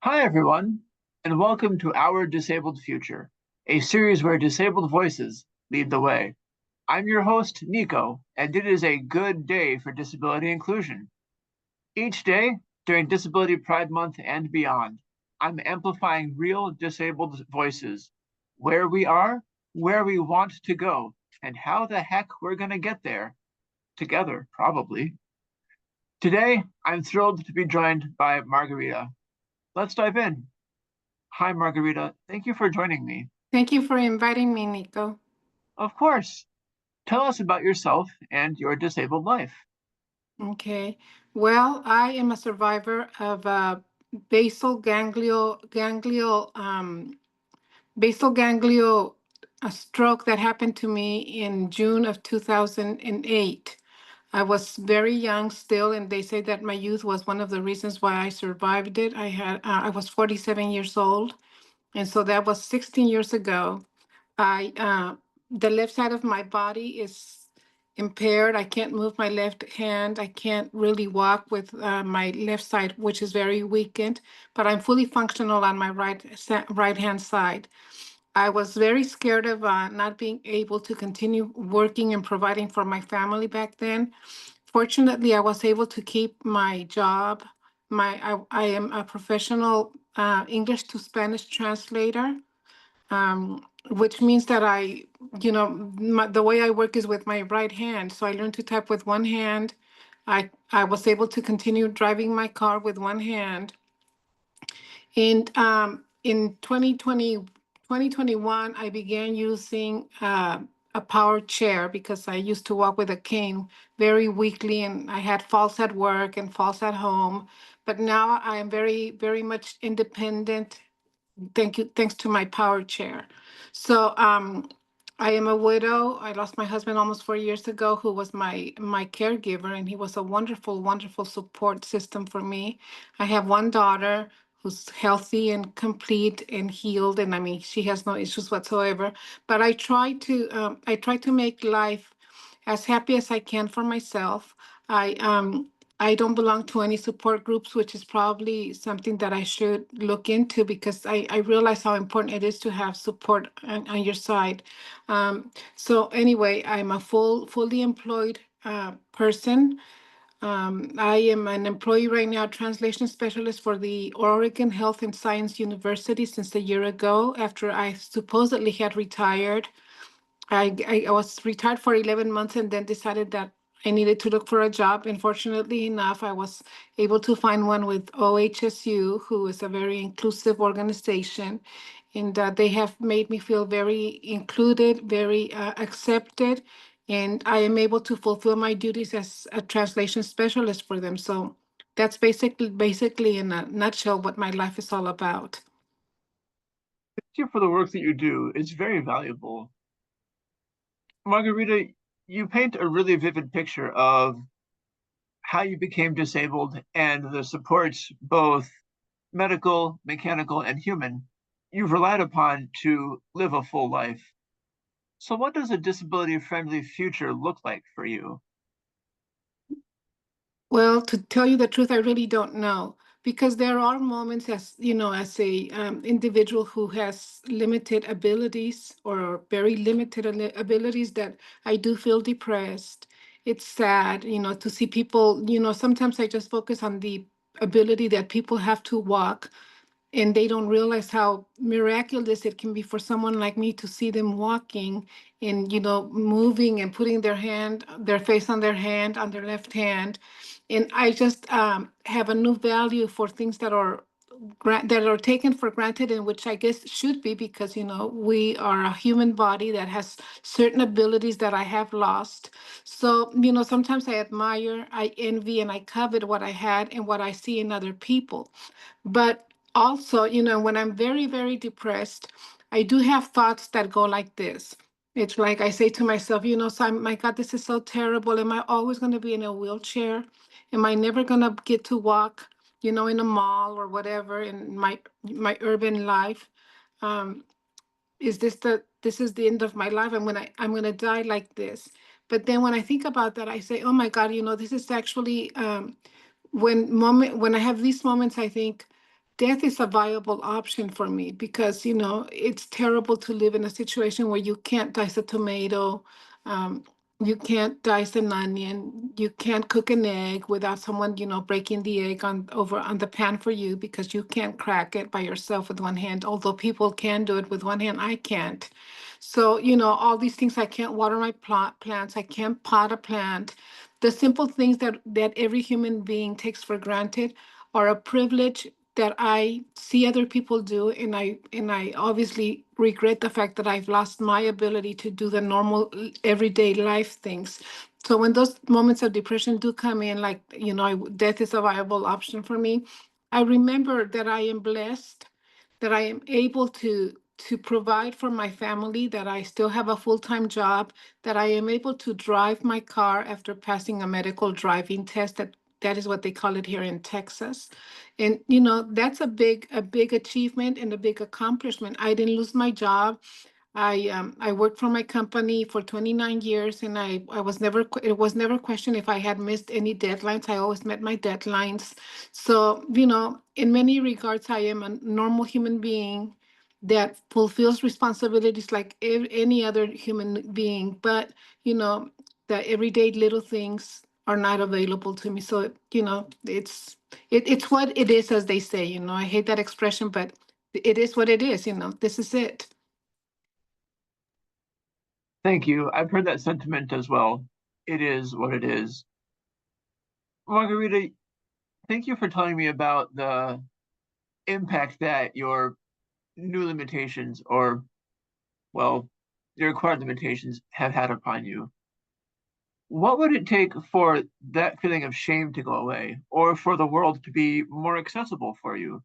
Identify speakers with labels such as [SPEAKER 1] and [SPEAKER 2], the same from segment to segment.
[SPEAKER 1] Hi, everyone, and welcome to Our Disabled Future, a series where disabled voices lead the way. I'm your host, Nico, and it is a good day for disability inclusion. Each day, during Disability Pride Month and beyond, I'm amplifying real disabled voices, where we are, where we want to go, and how the heck we're going to get there. Together, probably. Today, I'm thrilled to be joined by Margarita. Let's dive in. Hi, Margarita. Thank you for joining me.
[SPEAKER 2] Thank you for inviting me, Nico.
[SPEAKER 1] Of course. Tell us about yourself and your disabled life.
[SPEAKER 2] Okay. Well, I am a survivor of basal ganglio, a stroke that happened to me in June of 2008. I was very young still, and they say that my youth was one of the reasons why I survived it. I was 47 years old, and so that was 16 years ago. I The left side of my body is impaired. I can't move my left hand. I can't really walk with my left side, which is very weakened. But I'm fully functional on my right hand side. I was very scared of not being able to continue working and providing for my family back then. Fortunately, I was able to keep my job. I am a professional English to Spanish translator, which means that the way I work is with my right hand. So I learned to type with one hand. I was able to continue driving my car with one hand. And in 2021, I began using a power chair because I used to walk with a cane very weakly, and I had falls at work and falls at home. But now I am very, very much independent. Thanks to my power chair. So I am a widow. I lost my husband almost 4 years ago, who was my caregiver, and he was a wonderful, wonderful support system for me. I have one daughter who's healthy and complete and healed, and I mean she has no issues whatsoever. But I try to make life as happy as I can for myself. I don't belong to any support groups, which is probably something that I should look into because I realize how important it is to have support on your side. So anyway, I'm a fully employed person. I am an employee right now, translation specialist for the Oregon Health and Science University since a year ago after I supposedly had retired. I was retired for 11 months and then decided that I needed to look for a job. And fortunately enough, I was able to find one with OHSU, who is a very inclusive organization. And they have made me feel very included, very accepted. And I am able to fulfill my duties as a translation specialist for them. So that's basically in a nutshell what my life is all about.
[SPEAKER 1] Thank you for the work that you do. It's very valuable. Margarita, you paint a really vivid picture of how you became disabled and the supports, both medical, mechanical, and human, you've relied upon to live a full life. So, what does a disability friendly future look like for you?
[SPEAKER 2] Well, to tell you the truth, I really don't know because there are moments as as a individual who has limited abilities or very limited abilities that I do feel depressed. It's sad, to see people. Sometimes I just focus on the ability that people have to walk, and they don't realize how miraculous it can be for someone like me to see them walking and moving and putting their face on their hand, on their left hand. And I just have a new value for things that are taken for granted, and which I guess should be, because we are a human body that has certain abilities that I have lost. So sometimes I admire, I envy, and I covet what I had and what I see in other people. But also, when I'm very, very depressed, I do have thoughts that go like this. It's like I say to myself, so my God, this is so terrible. Am I always going to be in a wheelchair? Am I never going to get to walk, in a mall or whatever in my urban life? Um, this is the end of my life? I'm gonna die like this. But then when I think about that, I say, oh my God, this is actually when I have these moments, I think death is a viable option for me because, it's terrible to live in a situation where you can't dice a tomato, um, you can't dice an onion, you can't cook an egg without someone, breaking the egg on the pan for you because you can't crack it by yourself with one hand. Although people can do it with one hand, I can't. So, all these things, I can't water my plants, I can't pot a plant. The simple things that every human being takes for granted are a privilege that I see other people do, and I obviously regret the fact that I've lost my ability to do the normal everyday life things. So when those moments of depression do come in, like, death is a viable option for me, I remember that I am blessed, that I am able to provide for my family, that I still have a full-time job, that I am able to drive my car after passing a medical driving test. That is what they call it here in Texas. And that's a big achievement and a big accomplishment. I didn't lose my job. I worked for my company for 29 years, and it was never questioned if I had missed any deadlines. I always met my deadlines. So, in many regards, I am a normal human being that fulfills responsibilities like any other human being. But, you know, the everyday little things are not available to me. So, it's what it is, as they say. I hate that expression, but it is what it is. This is it.
[SPEAKER 1] Thank you. I've heard that sentiment as well. It is what it is. Margarita, thank you for telling me about the impact that your new limitations, or, well, your required limitations, have had upon you. What would it take for that feeling of shame to go away, or for the world to be more accessible for you?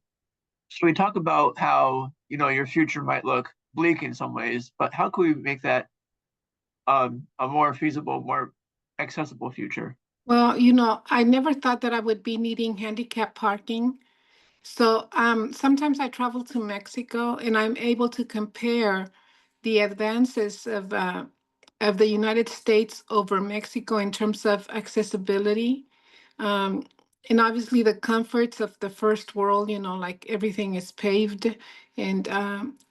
[SPEAKER 1] So we talk about how, your future might look bleak in some ways, but how can we make that a more feasible, more accessible future?
[SPEAKER 2] Well, I never thought that I would be needing handicap parking. So sometimes I travel to Mexico and I'm able to compare the advances of the United States over Mexico in terms of accessibility. Um, and obviously the comforts of the first world, like everything is paved, and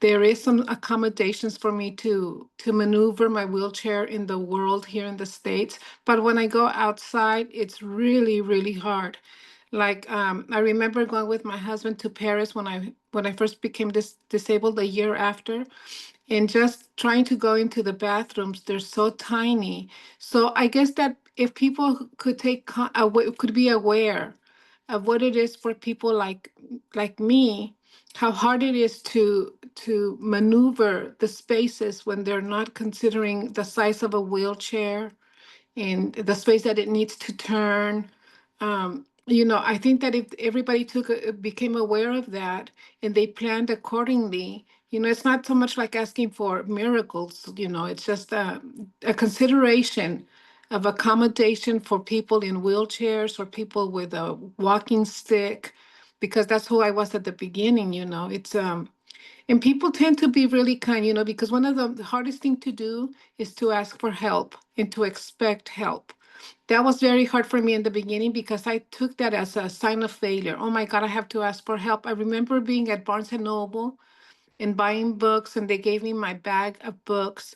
[SPEAKER 2] there is some accommodations for me to maneuver my wheelchair in the world here in the States. But when I go outside, it's really, really hard. Like, I remember going with my husband to Paris when I first became disabled a year after, and just trying to go into the bathrooms, they're so tiny. So I guess that if people could could be aware of what it is for people like me, how hard it is to maneuver the spaces when they're not considering the size of a wheelchair and the space that it needs to turn. I think that if everybody became aware of that and they planned accordingly, it's not so much like asking for miracles, it's just a consideration of accommodation for people in wheelchairs or people with a walking stick, because that's who I was at the beginning. And people tend to be really kind, because one of the hardest thing to do is to ask for help and to expect help. That was very hard for me in the beginning because I took that as a sign of failure. Oh my God, I have to ask for help. I remember being at Barnes and Noble and buying books, and they gave me my bag of books.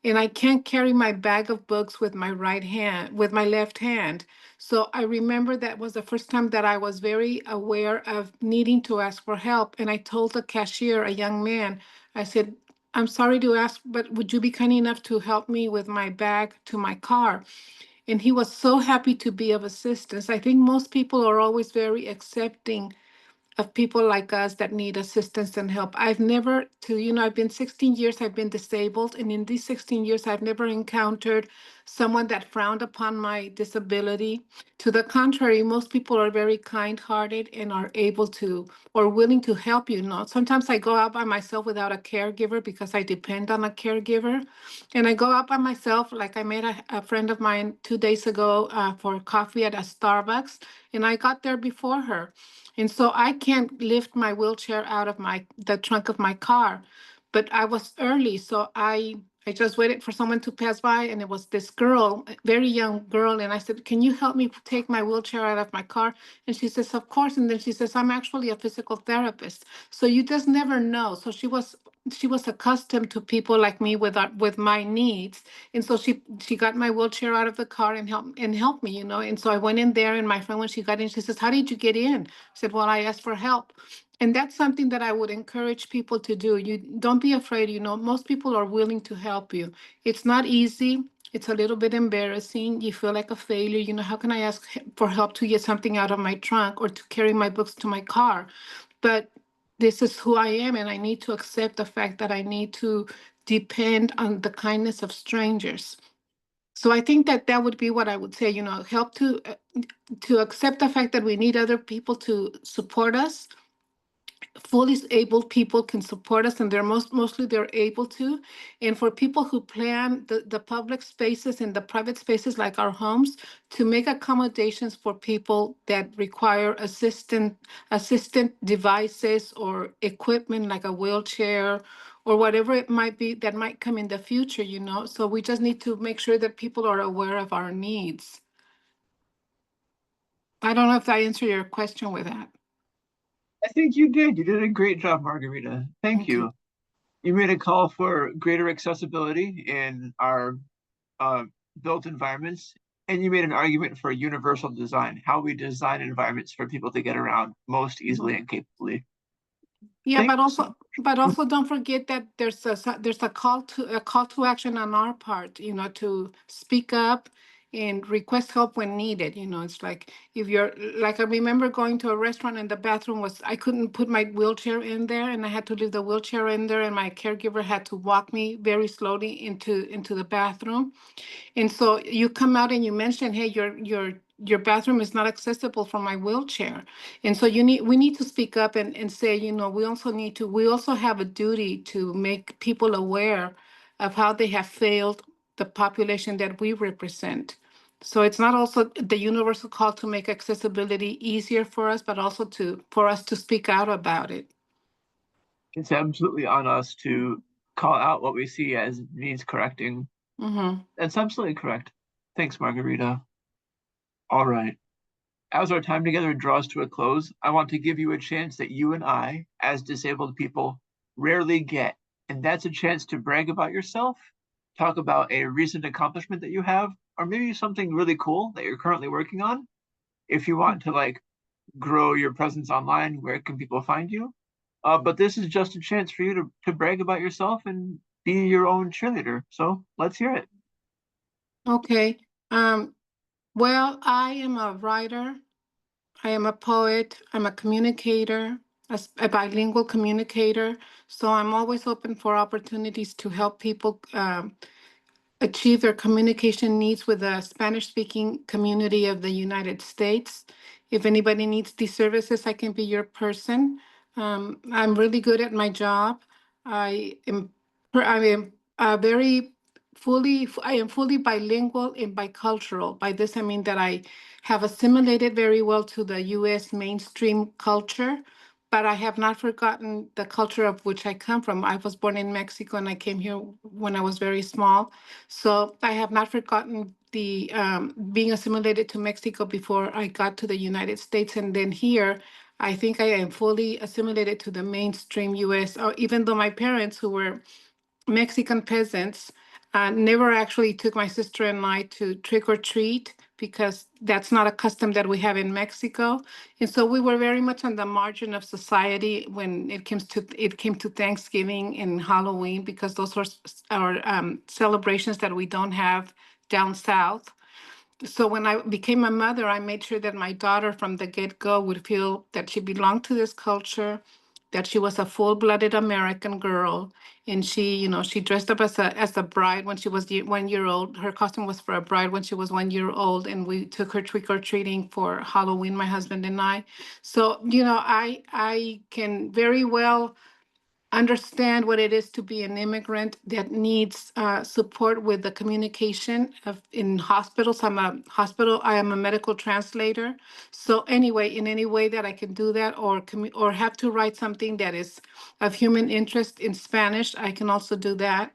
[SPEAKER 2] And I can't carry my bag of books with my right hand, with my left hand. So I remember that was the first time that I was very aware of needing to ask for help. And I told the cashier, a young man, I said, I'm sorry to ask, but would you be kind enough to help me with my bag to my car? And he was so happy to be of assistance. I think most people are always very accepting of people like us that need assistance and help. I've been 16 years, I've been disabled. And in these 16 years, I've never encountered someone that frowned upon my disability. To the contrary, most people are very kind-hearted and are able to or willing to help you. Sometimes I go out by myself without a caregiver because I depend on a caregiver. And I go out by myself, like I met a friend of mine 2 days ago for coffee at a Starbucks, and I got there before her. And so I can't lift my wheelchair out of the trunk of my car, but I was early, so I I just waited for someone to pass by, and it was this girl, a very young girl. And I said, "Can you help me take my wheelchair out of my car?" And she says, "Of course." And then she says, "I'm actually a physical therapist." So you just never know. So she was accustomed to people like me with my needs, and so she got my wheelchair out of the car and helped me, And so I went in there, and my friend, when she got in, she says, "How did you get in?" I said, "Well, I asked for help." And that's something that I would encourage people to do. You don't be afraid. Most people are willing to help you. It's not easy. It's a little bit embarrassing. You feel like a failure. How can I ask for help to get something out of my trunk or to carry my books to my car? But this is who I am, and I need to accept the fact that I need to depend on the kindness of strangers. So I think that that would be what I would say. Help to accept the fact that we need other people to support us. Fully able people can support us, and mostly they're able to. And for people who plan the public spaces and the private spaces like our homes, to make accommodations for people that require assistant devices or equipment like a wheelchair or whatever it might be that might come in the future. So we just need to make sure that people are aware of our needs. I don't know if I answered your question with that.
[SPEAKER 1] I think you did. You did a great job, Margarita. Thank
[SPEAKER 2] Thank you.
[SPEAKER 1] you. You made a call for greater accessibility in our uh, built environments, and you made an argument for universal design, how we design environments for people to get around most easily and capably.
[SPEAKER 2] Yeah,
[SPEAKER 1] Thank
[SPEAKER 2] but also don't forget that there's a call to action on our part, to speak up and request help when needed. It's like, if you're like, I remember going to a restaurant and the bathroom was, I couldn't put my wheelchair in there, and I had to leave the wheelchair in there, and my caregiver had to walk me very slowly into the bathroom. And so you come out and you mention, "Hey, your bathroom is not accessible from my wheelchair." And so we need to speak up and say, we also have a duty to make people aware of how they have failed the population that we represent. So it's not also the universal call to make accessibility easier for us, but also for us to speak out about it.
[SPEAKER 1] It's absolutely on us to call out what we see as needs correcting.
[SPEAKER 2] Hmm.
[SPEAKER 1] That's absolutely correct. Thanks, Margarita. All right. As our time together draws to a close, I want to give you a chance that you and I, as disabled people, rarely get. And that's a chance to brag about yourself, talk about a recent accomplishment that you have, or maybe something really cool that you're currently working on. If you want to grow your presence online, where can people find you? But this is just a chance for you to brag about yourself and be your own cheerleader. So let's hear it.
[SPEAKER 2] Okay. Um, well, I am a writer. I am a poet. I'm a communicator, a bilingual communicator. So I'm always open for opportunities to help people achieve their communication needs with the Spanish speaking community of the United States. If anybody needs these services, I can be your person. I'm really good at my job. I am I am fully bilingual and bicultural. By this, I mean that I have assimilated very well to the US mainstream culture, but I have not forgotten the culture of which I come from. I was born in Mexico and I came here when I was very small. So I have not forgotten the being assimilated to Mexico before I got to the United States. And then here, I think I am fully assimilated to the mainstream US, or even though my parents, who were Mexican peasants, never actually took my sister and I to trick or treat, because that's not a custom that we have in Mexico. And so we were very much on the margin of society when it came to Thanksgiving and Halloween, because those are celebrations that we don't have down south. So when I became a mother, I made sure that my daughter from the get-go would feel that she belonged to this culture, that she was a full-blooded American girl. And she dressed up as a bride when she was 1 year old. Her costume was for a bride when she was 1 year old, and we took her trick-or-treating for Halloween, my husband and I. So, I can very well understand what it is to be an immigrant that needs support with the communication in hospitals. I am a medical translator. So anyway, in any way that I can do that, or have to write something that is of human interest in Spanish, I can also do that.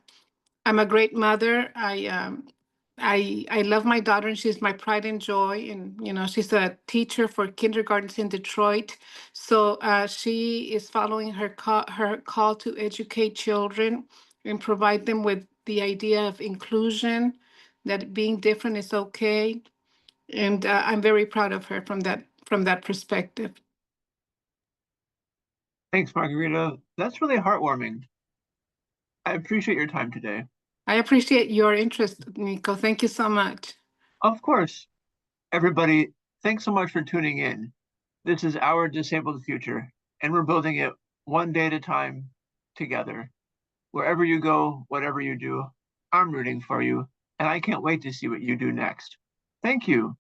[SPEAKER 2] I'm a great mother. I love my daughter, and she's my pride and joy. And she's a teacher for kindergartens in Detroit. So she is following her call to educate children and provide them with the idea of inclusion, that being different is okay. And I'm very proud of her from that perspective.
[SPEAKER 1] Thanks, Margarita. That's really heartwarming. I appreciate your time today.
[SPEAKER 2] I appreciate your interest, Nico. Thank you so much.
[SPEAKER 1] Of course, everybody, thanks so much for tuning in. This is Our Disabled Future, and we're building it one day at a time together. Wherever you go, whatever you do, I'm rooting for you, and I can't wait to see what you do next. Thank you.